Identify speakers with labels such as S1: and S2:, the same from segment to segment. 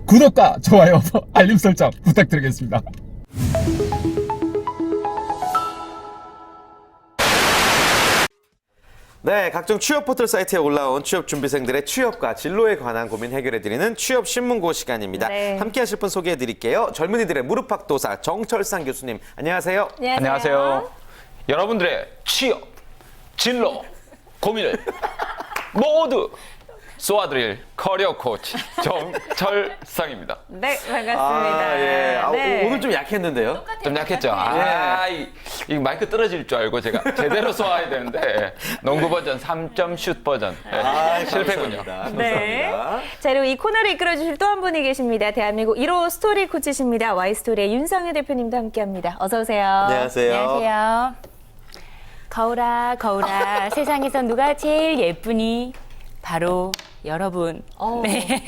S1: 구독과 좋아요, 알림 설정 부탁드리겠습니다.
S2: 네, 각종 취업 포털 사이트에 올라온 취업 준비생들의 취업과 진로에 관한 고민 해결해드리는 취업 신문고 시간입니다.
S3: 네.
S2: 함께 하실 분 소개해드릴게요. 젊은이들의 무릎팍도사 정철상 교수님, 안녕하세요.
S4: 안녕하세요. 여러분들의 취업, 진로, 고민을 모두 쏘아드릴 커리어 코치 정철상입니다.
S3: 네, 반갑습니다.
S2: 아, 예.
S3: 네.
S2: 오늘 좀 약했는데요.
S4: 좀 약했죠? 이 마이크 떨어질 줄 알고 제가 제대로 쏘아야 되는데 농구 버전 3점 슛 버전 실패군요.
S2: 감사합니다.
S3: 네. 자, 그리고 이 코너를 이끌어주실 또 한 분이 계십니다. 대한민국 1호 스토리 코치십니다. Y스토리의 윤성희 대표님도 함께합니다. 어서 오세요.
S2: 안녕하세요.
S5: 안녕하세요. 거울아, 거울아, 세상에서 누가 제일 예쁘니? 바로 여러분. 네.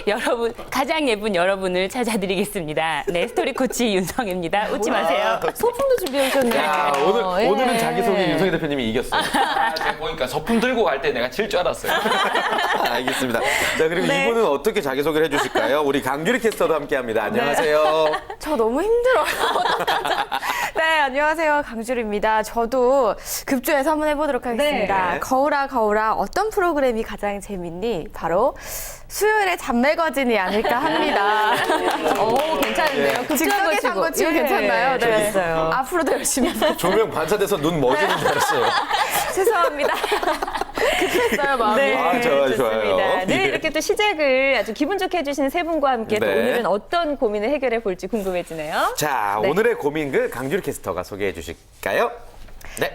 S5: 여러분, 가장 예쁜 여러분을 찾아드리겠습니다. 네, 스토리 코치 윤성입니다. 웃지 마세요.
S3: 소품도 준비해 오셨네요.
S2: 야, 오늘은 자기소개 윤성희 대표님이 이겼어요.
S4: 제가 보니까 소품 들고 갈 때 내가 질 줄 알았어요.
S2: 알겠습니다. 자, 그리고
S3: 네.
S2: 이분은 어떻게 자기소개를 해주실까요? 우리 강규리 캐스터도 함께합니다. 안녕하세요.
S6: 저 너무 힘들어요. 네, 안녕하세요. 강주리입니다. 저도 급조해서 한번 해보도록 하겠습니다.
S2: 네.
S6: 거울아, 거울아, 어떤 프로그램이 가장 재밌니? 바로 수요일에 잡매거진이 아닐까 합니다.
S3: 오, 괜찮은데요.
S6: 즉석에서 한번 치고 괜찮나요? 네.
S3: 좋았어요.
S6: 앞으로도 열심히 해서
S2: 조명 반사돼서 눈 멎이는 줄 알았어요.
S6: 죄송합니다. 급했어요, 마음이.
S3: 네,
S2: 아, 좋아요,
S3: 좋습니다.
S2: 좋아요.
S3: 늘
S2: 예.
S3: 이렇게 또 시작을 아주 기분 좋게 해주시는 세 분과 함께 또
S2: 네.
S3: 오늘은 어떤 고민을 해결해 볼지 궁금해지네요.
S2: 자,
S3: 네.
S2: 오늘의 고민글 강규리 캐스터가 소개해 주실까요?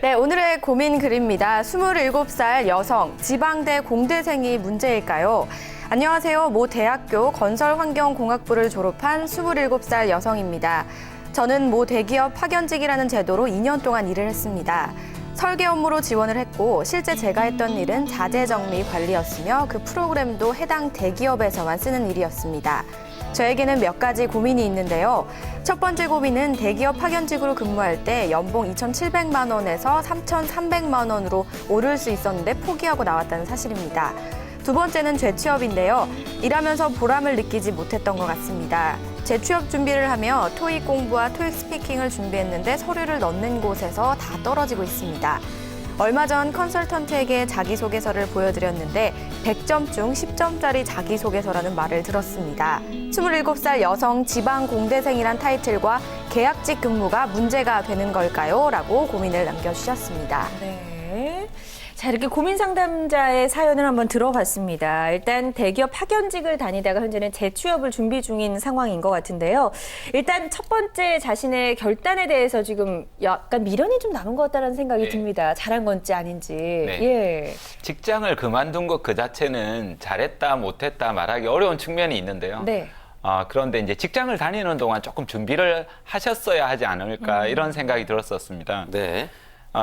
S6: 네, 오늘의 고민 글입니다. 27살 여성, 지방대 공대생이 문제일까요? 안녕하세요. 모 대학교 건설환경공학부를 졸업한 27살 여성입니다. 저는 모 대기업 파견직이라는 제도로 2년 동안 일을 했습니다. 설계 업무로 지원을 했고 실제 제가 했던 일은 자재 정리 관리였으며 그 프로그램도 해당 대기업에서만 쓰는 일이었습니다. 저에게는 몇 가지 고민이 있는데요. 첫 번째 고민은 대기업 파견직으로 근무할 때 연봉 2,700만 원에서 3,300만 원으로 오를 수 있었는데 포기하고 나왔다는 사실입니다. 두 번째는 재취업인데요. 일하면서 보람을 느끼지 못했던 것 같습니다. 재취업 준비를 하며 토익 공부와 토익 스피킹을 준비했는데 서류를 넣는 곳에서 다 떨어지고 있습니다. 얼마 전 컨설턴트에게 자기소개서를 보여드렸는데 100점 중 10점짜리 자기소개서라는 말을 들었습니다. 27살 여성 지방 공대생이란 타이틀과 계약직 근무가 문제가 되는 걸까요? 라고 고민을 남겨주셨습니다.
S3: 네. 자, 이렇게 고민 상담자의 사연을 한번 들어봤습니다. 일단 대기업 파견직을 다니다가 현재는 재취업을 준비 중인 상황인 것 같은데요. 일단 첫 번째 자신의 결단에 대해서 지금 약간 미련이 좀 남은 것 같다는 생각이
S4: 네.
S3: 듭니다. 잘한 건지 아닌지.
S4: 네.
S3: 예.
S4: 직장을 그만둔 것 그 자체는 잘했다 못했다 말하기 어려운 측면이 있는데요.
S3: 네.
S4: 그런데 이제 직장을 다니는 동안 조금 준비를 하셨어야 하지 않을까 이런 생각이 들었었습니다.
S2: 네.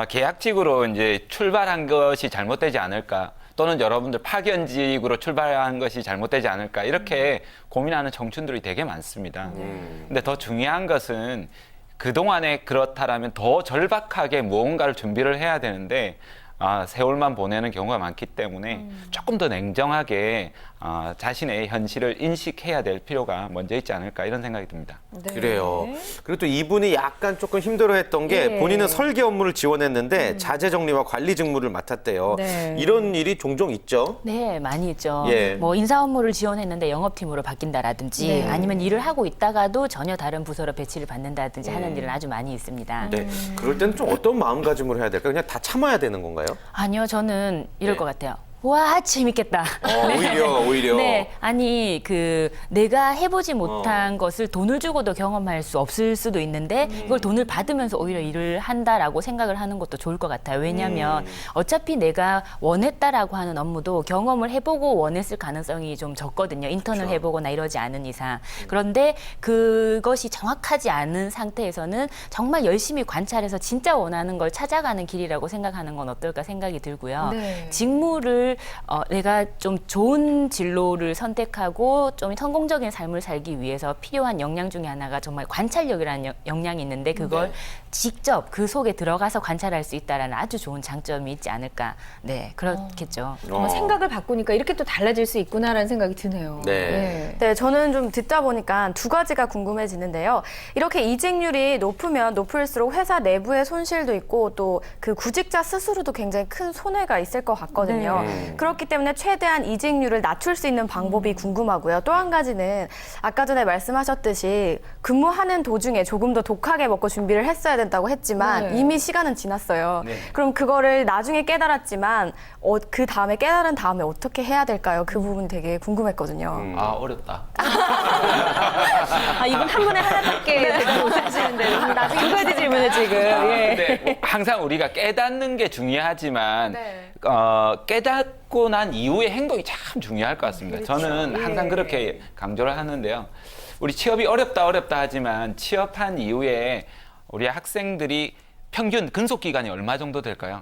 S4: 계약직으로 이제 출발한 것이 잘못되지 않을까, 또는 여러분들 파견직으로 출발한 것이 잘못되지 않을까, 이렇게 고민하는 청춘들이 되게 많습니다. 근데 더 중요한 것은 그동안에 그렇다라면 더 절박하게 무언가를 준비를 해야 되는데 세월만 보내는 경우가 많기 때문에 조금 더 냉정하게 자신의 현실을 인식해야 될 필요가 먼저 있지 않을까, 이런 생각이 듭니다.
S3: 네.
S2: 그래요. 그리고 또 이분이 약간 조금 힘들어했던 게
S3: 예.
S2: 본인은 설계 업무를 지원했는데 자재 정리와 관리 직무를 맡았대요.
S3: 네.
S2: 이런 일이 종종 있죠.
S5: 네, 많이 있죠.
S2: 예.
S5: 뭐 인사 업무를 지원했는데 영업팀으로 바뀐다라든지
S3: 네.
S5: 아니면 일을 하고 있다가도 전혀 다른 부서로 배치를 받는다든지 하는 일은 아주 많이 있습니다.
S2: 네. 그럴 때는 좀 어떤 마음가짐으로 해야 될까요? 그냥 다 참아야 되는 건가요?
S5: 아니요, 저는 이럴
S2: 네.
S5: 것 같아요. 와, 재밌겠다.
S2: 오히려.
S5: 네, 아니 내가 해보지 못한 것을 돈을 주고도 경험할 수 없을 수도 있는데 이걸 돈을 받으면서 오히려 일을 한다라고 생각을 하는 것도 좋을 것 같아요. 왜냐하면 어차피 내가 원했다라고 하는 업무도 경험을 해보고 원했을 가능성이 좀 적거든요. 인턴을 해보거나 이러지 않은 이상. 그런데 그것이 정확하지 않은 상태에서는 정말 열심히 관찰해서 진짜 원하는 걸 찾아가는 길이라고 생각하는 건 어떨까 생각이 들고요.
S3: 네.
S5: 직무를 그거를 내가 좀 좋은 진로를 선택하고 좀 성공적인 삶을 살기 위해서 필요한 역량 중에 하나가 정말 관찰력이라는 역량이 있는데 그걸 직접 그 속에 들어가서 관찰할 수 있다라는 아주 좋은 장점이 있지 않을까. 네, 그렇겠죠.
S3: 정말 생각을 바꾸니까 이렇게 또 달라질 수 있구나라는 생각이 드네요.
S2: 네.
S6: 네, 저는 좀 듣다 보니까 두 가지가 궁금해지는데요. 이렇게 이직률이 높으면 높을수록 회사 내부의 손실도 있고 또 그 구직자 스스로도 굉장히 큰 손해가 있을 것 같거든요. 그렇기 때문에 최대한 이직률을 낮출 수 있는 방법이 궁금하고요. 또 한 가지는 아까 전에 말씀하셨듯이 근무하는 도중에 조금 더 독하게 먹고 준비를 했어야 된다고 했지만
S3: 네.
S6: 이미 시간은 지났어요.
S4: 네.
S6: 그럼 그거를 나중에 깨달았지만 그 다음에 깨달은 다음에 어떻게 해야 될까요? 그 부분 되게 궁금했거든요.
S4: 아, 어렵다.
S3: 아, 이분 한 번에 하나밖에 못 하시는데 나중에 두 가지 질문을 지금. 예.
S4: 네, 뭐 항상 우리가 깨닫는 게 중요하지만
S6: 네.
S4: 깨닫고 난 이후의 행동이 참 중요할 것 같습니다. 저는 항상 그렇게 강조를 하는데요. 우리 취업이 어렵다 하지만 취업한 이후에 우리 학생들이 평균 근속 기간이 얼마 정도 될까요?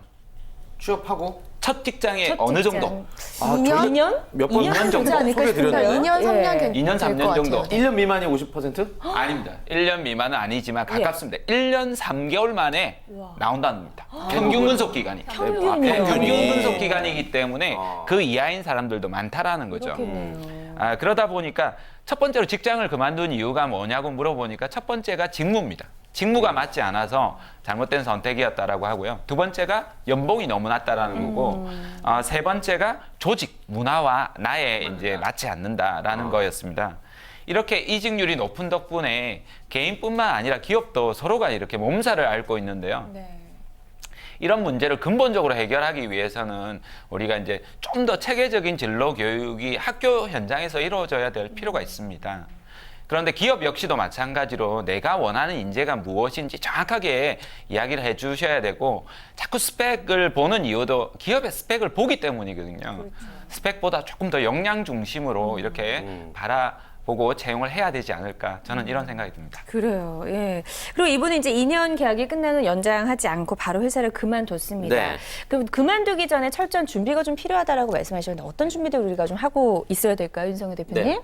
S2: 취업하고
S4: 첫 직장에
S3: 첫
S4: 어느
S3: 직장.
S4: 정도?
S3: 2년?
S2: 몇 번
S3: 2년
S4: 정도
S3: 되지 않을까
S2: 소개드렸는데.
S3: 싶은데요.
S6: 2년, 3년
S3: 예.
S4: 2년, 3년 정도.
S2: 1년 미만이 50%?
S4: 아닙니다. 1년 미만은 아니지만 가깝습니다. 1년 3개월 만에 나온다는 겁니다. 평균 근속 기간이.
S3: 평균이요.
S4: 평균 근속 기간이기 때문에 그 이하인 사람들도 많다라는 거죠.
S3: 그렇겠네요.
S4: 그러다 보니까 첫 번째로 직장을 그만둔 이유가 뭐냐고 물어보니까 첫 번째가 직무입니다. 직무가 맞지 않아서 잘못된 선택이었다라고 하고요. 두 번째가 연봉이 너무 낮다라는 거고, 세 번째가 조직 문화와 나에 이제 맞지 않는다라는 거였습니다. 이렇게 이직률이 높은 덕분에 개인뿐만 아니라 기업도 서로가 이렇게 몸살을 앓고 있는데요. 이런 문제를 근본적으로 해결하기 위해서는 우리가 이제 좀 더 체계적인 진로 교육이 학교 현장에서 이루어져야 될 필요가 있습니다. 그런데 기업 역시도 마찬가지로 내가 원하는 인재가 무엇인지 정확하게 이야기를 해 주셔야 되고 자꾸 스펙을 보는 이유도 기업의 스펙을 보기 때문이거든요. 스펙보다 조금 더 역량 중심으로 이렇게 바라보고 채용을 해야 되지 않을까 저는 이런 생각이 듭니다.
S3: 그래요. 예. 그리고 이분은 이제 2년 계약이 끝나는 연장하지 않고 바로 회사를 그만뒀습니다.
S2: 네.
S3: 그럼 그만두기 전에 철저한 준비가 좀 필요하다라고 말씀하셨는데 어떤 준비들 우리가 좀 하고 있어야 될까요, 윤성현 대표님?
S2: 네.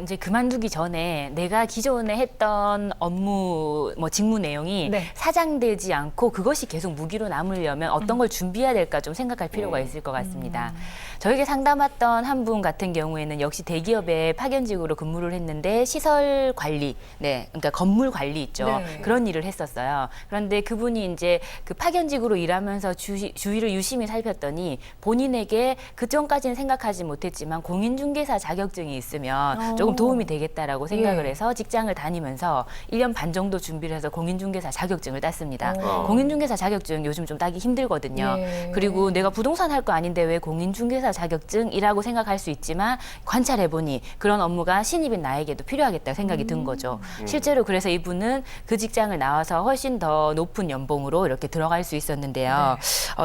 S5: 이제 그만두기 전에 내가 기존에 했던 업무, 직무 내용이
S3: 네.
S5: 사장되지 않고 그것이 계속 무기로 남으려면 어떤 걸 준비해야 될까 좀 생각할 필요가 있을 것 같습니다. 저에게 상담했던 한 분 같은 경우에는 역시 대기업에 파견직으로 근무를 했는데 시설 관리, 그러니까 건물 관리 있죠.
S3: 네.
S5: 그런 일을 했었어요. 그런데 그분이 이제 그 파견직으로 일하면서 주위를 유심히 살폈더니 본인에게 그 전까지는 생각하지 못했지만 공인중개사 자격증이 있으면 조금 도움이 되겠다라고 생각을 해서 직장을 다니면서 1년 반 정도 준비를 해서 공인중개사 자격증을 땄습니다. 공인중개사 자격증 요즘 좀 따기 힘들거든요.
S3: 예.
S5: 그리고 내가 부동산 할 거 아닌데 왜 공인중개사 자격증이라고 생각할 수 있지만 관찰해보니 그런 업무가 신입인 나에게도 필요하겠다 생각이 든 거죠. 실제로 그래서 이분은 그 직장을 나와서 훨씬 더 높은 연봉으로 이렇게 들어갈 수 있었는데요.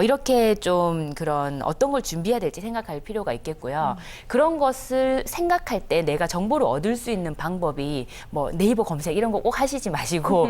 S5: 이렇게 좀 그런 어떤 걸 준비해야 될지 생각할 필요가 있겠고요. 그런 것을 생각할 때 내가 정보를 얻을 수 있는 방법이 뭐 네이버 검색 이런 거 꼭 하시지 마시고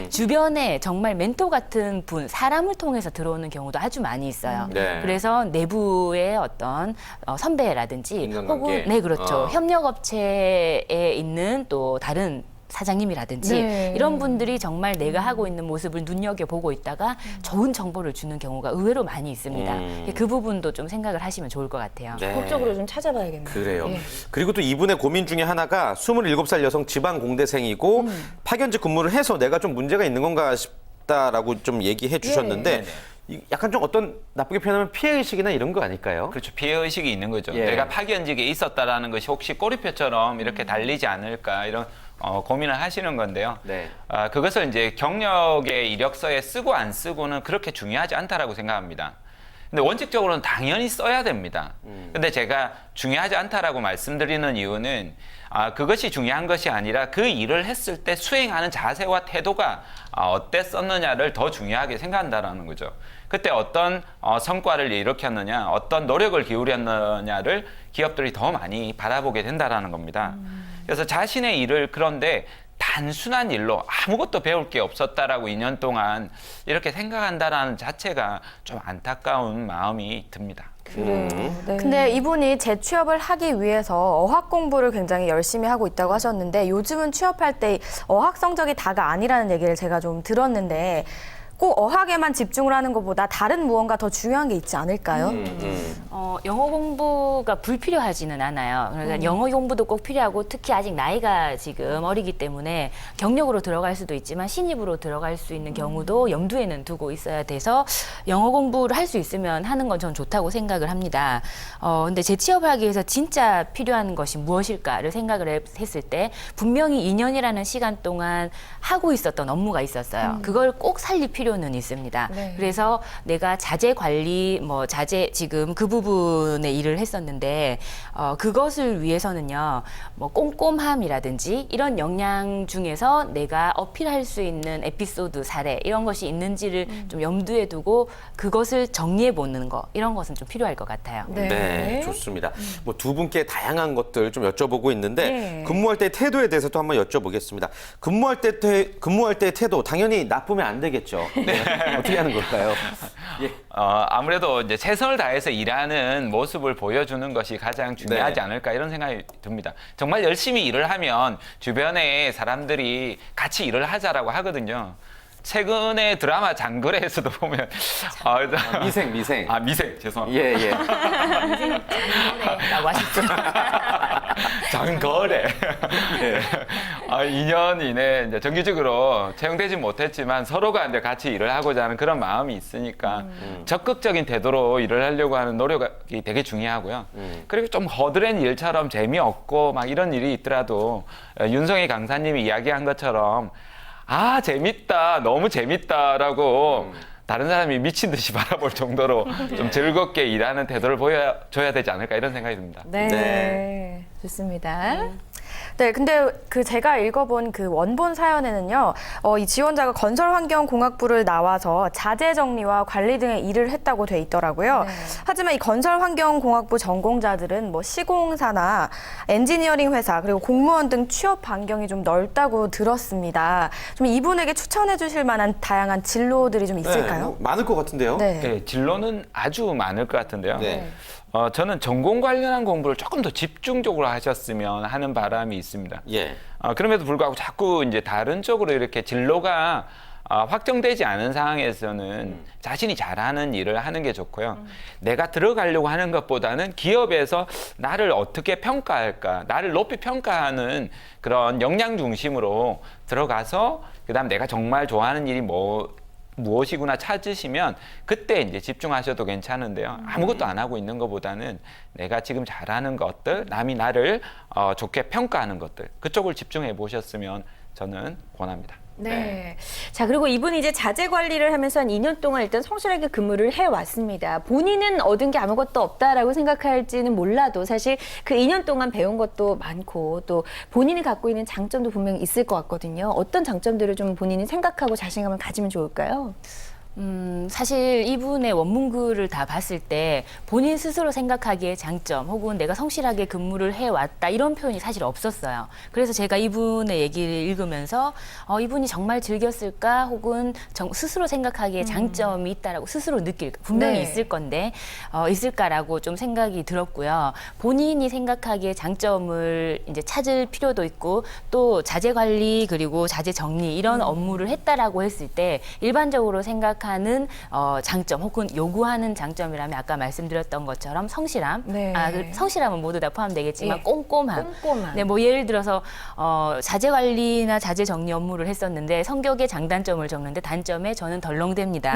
S5: 주변에 정말 멘토 같은 분, 사람을 통해서 들어오는 경우도 아주 많이 있어요.
S2: 네.
S5: 그래서 내부의 어떤 선배라든지
S2: 인간관계.
S5: 혹은 그렇죠. 협력업체에 있는 또 다른 사장님이라든지
S3: 네.
S5: 이런 분들이 정말 내가 하고 있는 모습을 눈여겨보고 있다가 좋은 정보를 주는 경우가 의외로 많이 있습니다. 그 부분도 좀 생각을 하시면 좋을 것 같아요.
S2: 네.
S3: 적극적으로 좀 찾아봐야겠네요.
S2: 그래요.
S3: 예.
S2: 그리고 또 이분의 고민 중에 하나가 27살 여성 지방 공대생이고 파견직 근무를 해서 내가 좀 문제가 있는 건가 싶다라고 좀 얘기해 주셨는데 약간 좀 어떤 나쁘게 표현하면 피해의식이나 이런 거 아닐까요?
S4: 그렇죠. 피해의식이 있는 거죠.
S2: 예.
S4: 내가 파견직에 있었다라는 것이 혹시 꼬리표처럼 이렇게 달리지 않을까 이런 고민을 하시는 건데요.
S2: 네.
S4: 그것을 이제 경력의 이력서에 쓰고 안 쓰고는 그렇게 중요하지 않다라고 생각합니다. 근데 원칙적으로는 당연히 써야 됩니다. 근데 제가 중요하지 않다라고 말씀드리는 이유는 그것이 중요한 것이 아니라 그 일을 했을 때 수행하는 자세와 태도가 어땠었느냐를 더 중요하게 생각한다라는 거죠. 그때 어떤 성과를 일으켰느냐, 어떤 노력을 기울였느냐를 기업들이 더 많이 바라보게 된다라는 겁니다. 그래서 자신의 일을 그런데 단순한 일로 아무것도 배울 게 없었다라고 2년 동안 이렇게 생각한다라는 자체가 좀 안타까운 마음이 듭니다.
S3: 그래요. 네.
S6: 근데 이분이 재취업을 하기 위해서 어학 공부를 굉장히 열심히 하고 있다고 하셨는데 요즘은 취업할 때 어학 성적이 다가 아니라는 얘기를 제가 좀 들었는데 꼭 어학에만 집중을 하는 것보다 다른 무언가 더 중요한 게 있지 않을까요?
S5: 영어 공부가 불필요하지는 않아요. 그러니까 영어 공부도 꼭 필요하고 특히 아직 나이가 지금 어리기 때문에 경력으로 들어갈 수도 있지만 신입으로 들어갈 수 있는 경우도 염두에는 두고 있어야 돼서 영어 공부를 할 수 있으면 하는 건 전 좋다고 생각을 합니다. 근데 재취업을 하기 위해서 진짜 필요한 것이 무엇일까를 생각을 했을 때 분명히 2년이라는 시간 동안 하고 있었던 업무가 있었어요. 그걸 꼭 살릴 필요는 있습니다.
S6: 네.
S5: 그래서 내가 자재 관리, 자재 지금 그 부분의 일을 했었는데 그것을 위해서는요, 꼼꼼함이라든지 이런 역량 중에서 내가 어필할 수 있는 에피소드, 사례 이런 것이 있는지를 좀 염두에 두고 그것을 정리해 보는 거 이런 것은 좀 필요할 것 같아요.
S2: 네, 좋습니다. 뭐 두 분께 다양한 것들 좀 여쭤보고 있는데
S3: 네.
S2: 근무할 때 태도에 대해서도 한번 여쭤보겠습니다. 근무할 때 태도 당연히 나쁘면 안 되겠죠. 네. 어떻게 하는 걸까요? 예.
S4: 아무래도 이제 최선을 다해서 일하는 모습을 보여주는 것이 가장 중요하지
S2: 네.
S4: 않을까 이런 생각이 듭니다. 정말 열심히 일을 하면 주변에 사람들이 같이 일을 하자라고 하거든요. 최근에 드라마 장거래에서도 보면
S2: 미생.
S4: 미생 죄송합니다.
S2: 예, 예.
S5: 라고 하셨죠.
S4: 장거래. 예. 2년 이내 이제 정규직으로 채용되지 못했지만 서로가 이제 같이 일을 하고자 하는 그런 마음이 있으니까 적극적인 태도로 일을 하려고 하는 노력이 되게 중요하고요. 그리고 좀 허드렛 일처럼 재미없고 막 이런 일이 있더라도 윤성희 강사님이 이야기한 것처럼 재밌다, 너무 재밌다라고 다른 사람이 미친 듯이 바라볼 정도로 좀 즐겁게 일하는 태도를 보여줘야 되지 않을까 이런 생각이 듭니다.
S3: 네.
S2: 네.
S3: 좋습니다.
S6: 네, 근데 제가 읽어본 그 원본 사연에는요, 이 지원자가 건설환경공학부를 나와서 자재 정리와 관리 등의 일을 했다고 돼 있더라고요.
S3: 네.
S6: 하지만 이 건설환경공학부 전공자들은 시공사나 엔지니어링 회사 그리고 공무원 등 취업 반경이 좀 넓다고 들었습니다. 좀 이분에게 추천해 주실 만한 다양한 진로들이 좀 있을까요?
S2: 네, 많을 것 같은데요.
S6: 네.
S4: 네, 진로는 아주 많을 것 같은데요.
S2: 네.
S4: 저는 전공 관련한 공부를 조금 더 집중적으로 하셨으면 하는 바람이 있습니다.
S2: 예.
S4: 그럼에도 불구하고 자꾸 이제 다른 쪽으로 이렇게 진로가 확정되지 않은 상황에서는 자신이 잘하는 일을 하는 게 좋고요. 내가 들어가려고 하는 것보다는 기업에서 나를 어떻게 평가할까, 나를 높이 평가하는 그런 역량 중심으로 들어가서 그다음 내가 정말 좋아하는 일이 무엇이구나 찾으시면 그때 이제 집중하셔도 괜찮은데요. 아무것도 안 하고 있는 것보다는 내가 지금 잘하는 것들, 남이 나를 좋게 평가하는 것들, 그쪽을 집중해 보셨으면 저는 권합니다.
S3: 네. 자, 그리고 이분이 이제 자재 관리를 하면서 한 2년 동안 일단 성실하게 근무를 해왔습니다. 본인은 얻은 게 아무것도 없다라고 생각할지는 몰라도 사실 그 2년 동안 배운 것도 많고 또 본인이 갖고 있는 장점도 분명히 있을 것 같거든요. 어떤 장점들을 좀 본인이 생각하고 자신감을 가지면 좋을까요?
S5: 사실 이분의 원문글을 다 봤을 때 본인 스스로 생각하기에 장점 혹은 내가 성실하게 근무를 해왔다 이런 표현이 사실 없었어요. 그래서 제가 이분의 얘기를 읽으면서 이분이 정말 즐겼을까 혹은 스스로 생각하기에 장점이 있다라고 스스로 느낄까 분명히
S3: 네.
S5: 있을 건데 있을까라고 좀 생각이 들었고요. 본인이 생각하기에 장점을 이제 찾을 필요도 있고 또 자재 관리 그리고 자재 정리 이런 업무를 했다라고 했을 때 일반적으로 생각하는 장점 혹은 요구하는 장점이라면 아까 말씀드렸던 것처럼 성실함.
S3: 네.
S5: 성실함은 모두 다 포함되겠지만
S3: 예.
S5: 꼼꼼함.
S3: 꼼꼼함.
S5: 네, 예를 들어서 자재 관리나 자재 정리 업무를 했었는데 성격의 장단점을 적는데 단점에 저는 덜렁댑니다.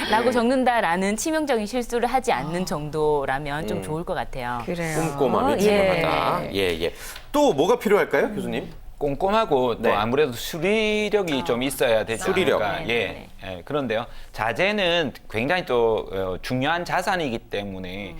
S5: 라고 적는다라는 치명적인 실수를 하지 않는 정도라면 좀 좋을 것 같아요.
S3: 그래요.
S2: 꼼꼼함이 중요하다. 예. 또 뭐가 필요할까요, 교수님?
S4: 꼼꼼하고
S2: 네.
S4: 또 아무래도 수리력이 좀 있어야 되지
S2: 수리력.
S4: 않을까. 예. 그런데요. 자재는 굉장히 또 중요한 자산이기 때문에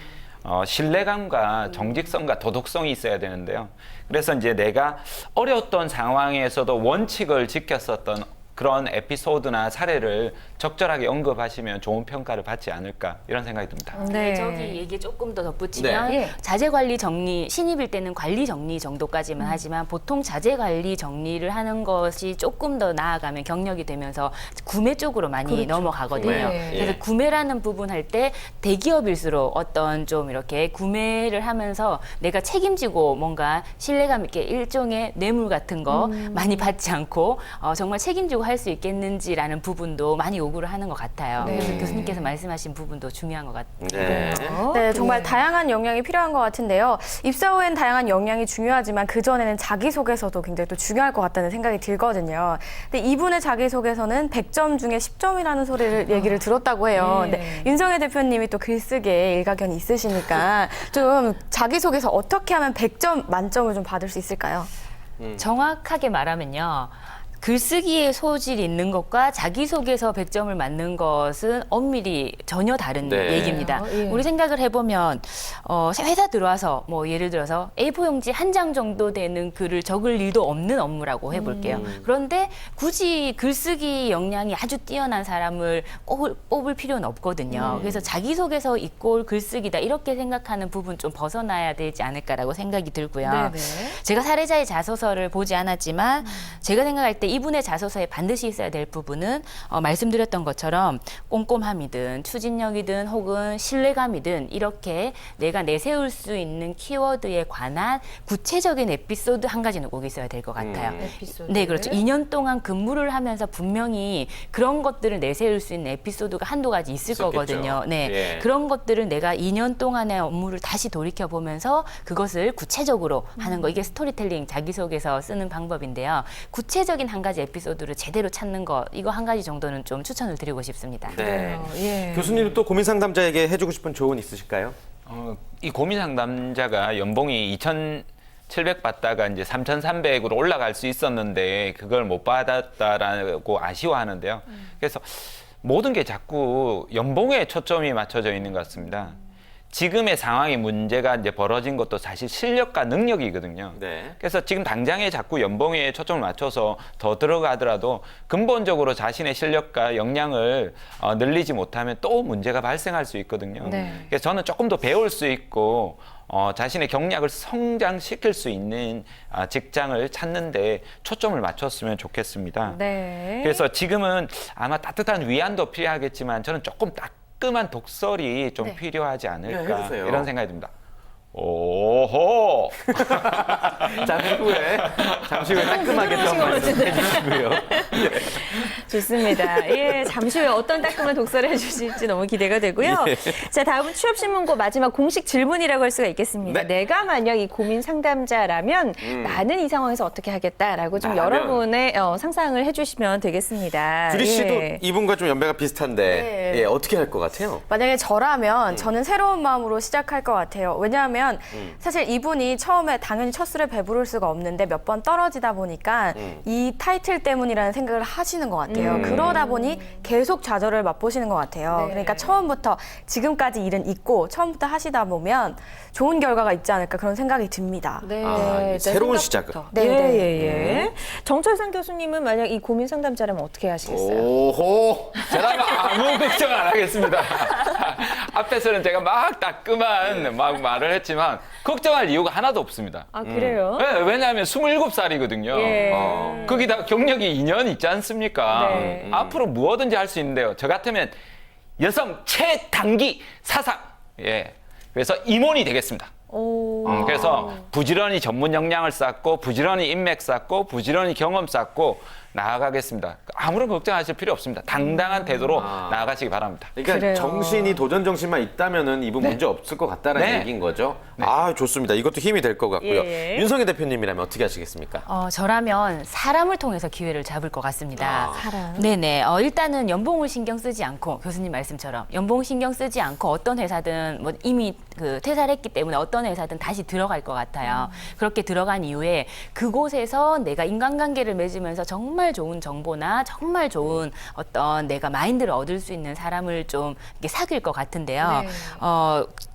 S4: 신뢰감과 정직성과 도덕성이 있어야 되는데요. 그래서 이제 내가 어려웠던 상황에서도 원칙을 지켰었던 그런 에피소드나 사례를 적절하게 언급하시면 좋은 평가를 받지 않을까 이런 생각이 듭니다.
S3: 네.
S5: 저기 얘기 조금 더 덧붙이면
S3: 네.
S5: 자재관리 정리, 신입일 때는 관리 정리 정도까지만 하지만 보통 자재관리 정리를 하는 것이 조금 더 나아가면 경력이 되면서 구매 쪽으로 많이 넘어가거든요.
S3: 네.
S5: 그래서
S2: 예.
S5: 구매라는 부분 할 때 대기업일수록 어떤 좀 이렇게 구매를 하면서 내가 책임지고 뭔가 신뢰감 있게 일종의 뇌물 같은 거 많이 받지 않고 정말 책임지고 할 수 있겠는지라는 부분도 많이 요구를 하는 것 같아요.
S3: 네.
S5: 그래서 교수님께서 말씀하신 부분도 중요한 것 같아요.
S2: 네.
S6: 네, 정말 다양한 역량이 필요한 것 같은데요. 입사 후엔 다양한 역량이 중요하지만 그전에는 자기소개서도 굉장히 또 중요할 것 같다는 생각이 들거든요. 근데 이분의 자기소개서는 100점 중에 10점이라는 소리를 얘기를 들었다고 해요.
S3: 예.
S6: 근데 윤성혜 대표님이 또 글쓰기에 일가견이 있으시니까 좀 자기소개서 어떻게 하면 100점 만점을 좀 받을 수 있을까요?
S5: 정확하게 말하면요. 글쓰기에 소질이 있는 것과 자기소개서 100점을 맞는 것은 엄밀히 전혀 다른
S2: 네.
S5: 얘기입니다.
S3: 예.
S5: 우리 생각을 해보면 회사 들어와서 뭐 예를 들어서 A4 용지 한 장 정도 되는 글을 적을 일도 없는 업무라고 해볼게요. 그런데 굳이 글쓰기 역량이 아주 뛰어난 사람을 뽑을 필요는 없거든요. 그래서 자기소개서 이꼴 글쓰기다 이렇게 생각하는 부분 좀 벗어나야 되지 않을까라고 생각이 들고요.
S3: 네네.
S5: 제가 사례자의 자소서를 보지 않았지만 제가 생각할 때 이분의 자소서에 반드시 있어야 될 부분은 말씀드렸던 것처럼 꼼꼼함이든 추진력이든 혹은 신뢰감이든 이렇게 내가 내세울 수 있는 키워드에 관한 구체적인 에피소드 한 가지는 꼭 있어야 될 것 같아요.
S3: 에피소드.
S5: 네, 그렇죠. 2년 동안 근무를 하면서 분명히 그런 것들을 내세울 수 있는 에피소드가 한두 가지 있을
S2: 있었겠죠.
S5: 거거든요. 네.
S2: 예.
S5: 그런 것들을 내가 2년 동안의 업무를 다시 돌이켜 보면서 그것을 구체적으로 하는 거. 이게 스토리텔링 자기소개서 쓰는 방법인데요. 구체적인 한 가지 에피소드를 제대로 찾는 거. 이거 한 가지 정도는 좀 추천을 드리고 싶습니다.
S2: 네.
S3: 예.
S2: 교수님 또 고민 상담자에게 해주고 싶은 조언 있으실까요?
S4: 이 고민 상담자가 연봉이 2,700 받다가 이제 3,300으로 올라갈 수 있었는데 그걸 못 받았다라고 아쉬워하는데요. 그래서 모든 게 자꾸 연봉에 초점이 맞춰져 있는 것 같습니다. 지금의 상황이 문제가 이제 벌어진 것도 사실 실력과 능력이거든요.
S2: 네.
S4: 그래서 지금 당장에 자꾸 연봉에 초점을 맞춰서 더 들어가더라도 근본적으로 자신의 실력과 역량을 늘리지 못하면 또 문제가 발생할 수 있거든요.
S3: 네.
S4: 그래서 저는 조금 더 배울 수 있고 자신의 경력을 성장시킬 수 있는 직장을 찾는데 초점을 맞췄으면 좋겠습니다.
S3: 네.
S4: 그래서 지금은 아마 따뜻한 위안도 필요하겠지만 저는 조금 따끔한 독설이 좀 필요하지 않을까
S2: 네, 해주세요.
S4: 이런 생각이 듭니다. 오호!
S2: 잠시 후에 따끔하게 좀 말씀해주시고요.
S3: 좋습니다. 예, 잠시 후에 어떤 따끔한 독서를 해주실지 너무 기대가 되고요.
S2: 예.
S3: 자, 다음은 취업신문고 마지막 공식 질문이라고 할 수가 있겠습니다.
S2: 네.
S3: 내가 만약 이 고민 상담자라면 나는 이 상황에서 어떻게 하겠다라고 좀
S2: 나라면.
S3: 여러분의 상상을 해주시면 되겠습니다.
S2: 주리 씨도
S3: 예.
S2: 이분과 좀 연배가 비슷한데
S6: 네.
S2: 예, 어떻게 할 것 같아요?
S6: 만약에 저라면 저는 새로운 마음으로 시작할 것 같아요. 왜냐하면 사실 이분이 처음에 당연히 첫 술에 배부를 수가 없는데 몇 번 떨어지다 보니까 이 타이틀 때문이라는 생각을 하시는 것 같아요. 그러다 보니 계속 좌절을 맛보시는 것 같아요.
S3: 네.
S6: 그러니까 처음부터 지금까지 일은 있고 처음부터 하시다 보면 좋은 결과가 있지 않을까 그런 생각이 듭니다.
S3: 네,
S2: 아, 새로운 시작을.
S6: 네,
S3: 예,
S6: 네.
S3: 예, 예. 정철상 교수님은 만약 이 고민 상담자라면 어떻게 하시겠어요?
S2: 오호.
S4: 제가 아무 걱정 안 하겠습니다. 앞에서는 제가 막 따끔한 막 말을 했지만 걱정할 이유가 하나도 없습니다.
S3: 아, 그래요?
S4: 네, 왜냐하면 27살이거든요.
S3: 예.
S4: 거기다 경력이 2년 있지 않습니까?
S3: 네.
S4: 앞으로 무엇든지 할 수 있는데요. 저 같으면 여성 최단기 사상. 예. 그래서 임원이 되겠습니다.
S3: 오.
S4: 그래서 부지런히 전문 역량을 쌓고 부지런히 인맥 쌓고 부지런히 경험 쌓고 나아가겠습니다. 아무런 걱정하실 필요 없습니다. 당당한 태도로 나아가시기 바랍니다.
S2: 그러니까
S3: 그래요.
S2: 정신이 도전 정신만 있다면은 이분 문제 없을 것 같다라는
S4: 네.
S2: 얘기인 거죠. 아, 좋습니다. 이것도 힘이 될 것 같고요.
S3: 예.
S2: 윤성혜 대표님이라면 어떻게 하시겠습니까?
S5: 저라면 사람을 통해서 기회를 잡을 것 같습니다.
S3: 사람.
S5: 네네. 일단은 연봉을 신경 쓰지 않고 교수님 말씀처럼 연봉 신경 쓰지 않고 어떤 회사든 뭐 이미 그 퇴사를 했기 때문에 어떤 회사든 다시 들어갈 것 같아요. 그렇게 들어간 이후에 그곳에서 내가 인간관계를 맺으면서 정말 좋은 정보나 정말 좋은 어떤 내가 마인드를 얻을 수 있는 사람을 좀 이렇게 사귈 것 같은데요.
S6: 네.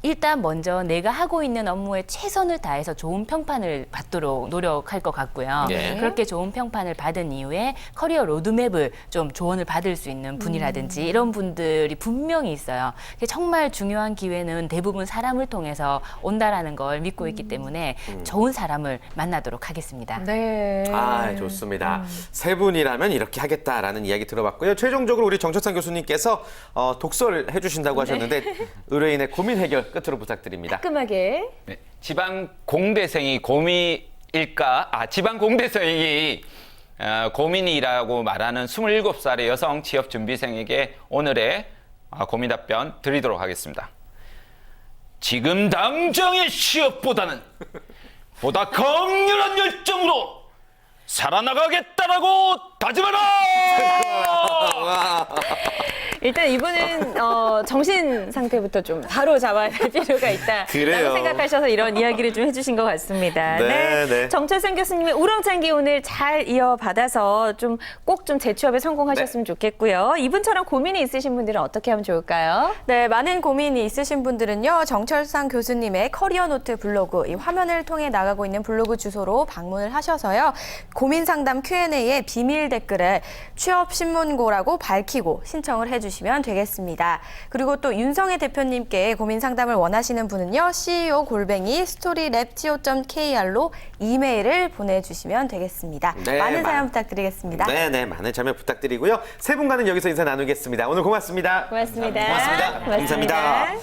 S5: 일단 먼저 내가 하고 있는 업무에 최선을 다해서 좋은 평판을 받도록 노력할 것 같고요.
S2: 네.
S5: 그렇게 좋은 평판을 받은 이후에 커리어 로드맵을 좀 조언을 받을 수 있는 분이라든지 이런 분들이 분명히 있어요. 정말 중요한 기회는 대부분 사람을 통해서 온다라는 걸 믿고 있기 때문에 좋은 사람을 만나도록 하겠습니다.
S6: 네.
S2: 아, 좋습니다. 세 분이라면 이렇게 하겠다라는 이야기 들어봤고요. 최종적으로 우리 정철상 교수님께서 독서를 해주신다고 하셨는데 의뢰인의 고민 해결 끝으로 부탁드립니다.
S3: 깔끔하게.
S4: 네, 지방 공대생이 지방 공대생이 고민이라고 말하는 27살의 여성 취업 준비생에게 오늘의 고민 답변 드리도록 하겠습니다. 지금 당장의 취업보다는 보다 강렬한 열정으로 살아나가겠다라고 다짐하라!
S3: 일단 이분은 정신 상태부터 좀 바로 잡아야 될 필요가 있다라고
S2: 그래요.
S3: 생각하셔서 이런 이야기를 좀 해주신 것 같습니다.
S2: 네, 네.
S3: 정철상 교수님의 우렁찬 기운을 잘 이어받아서 좀 꼭 좀 재취업에 성공하셨으면 좋겠고요. 이분처럼 고민이 있으신 분들은 어떻게 하면 좋을까요?
S6: 네, 많은 고민이 있으신 분들은요, 정철상 교수님의 커리어 노트 블로그, 이 화면을 통해 나가고 있는 블로그 주소로 방문을 하셔서요, 고민 상담 Q&A에 비밀 댓글에 취업 신문고라고 밝히고 신청을 해주시면 되겠습니다. 그리고 또 윤성애 대표님께 고민 상담을 원하시는 분은요, ceo@story랩co.kr로 이메일을 보내주시면 되겠습니다.
S2: 네,
S6: 많은 사연 부탁드리겠습니다.
S2: 네네, 많은 참여 부탁드리고요. 세 분과는 여기서 인사 나누겠습니다. 오늘 고맙습니다.
S3: 고맙습니다.
S2: 고맙습니다. 감사합니다.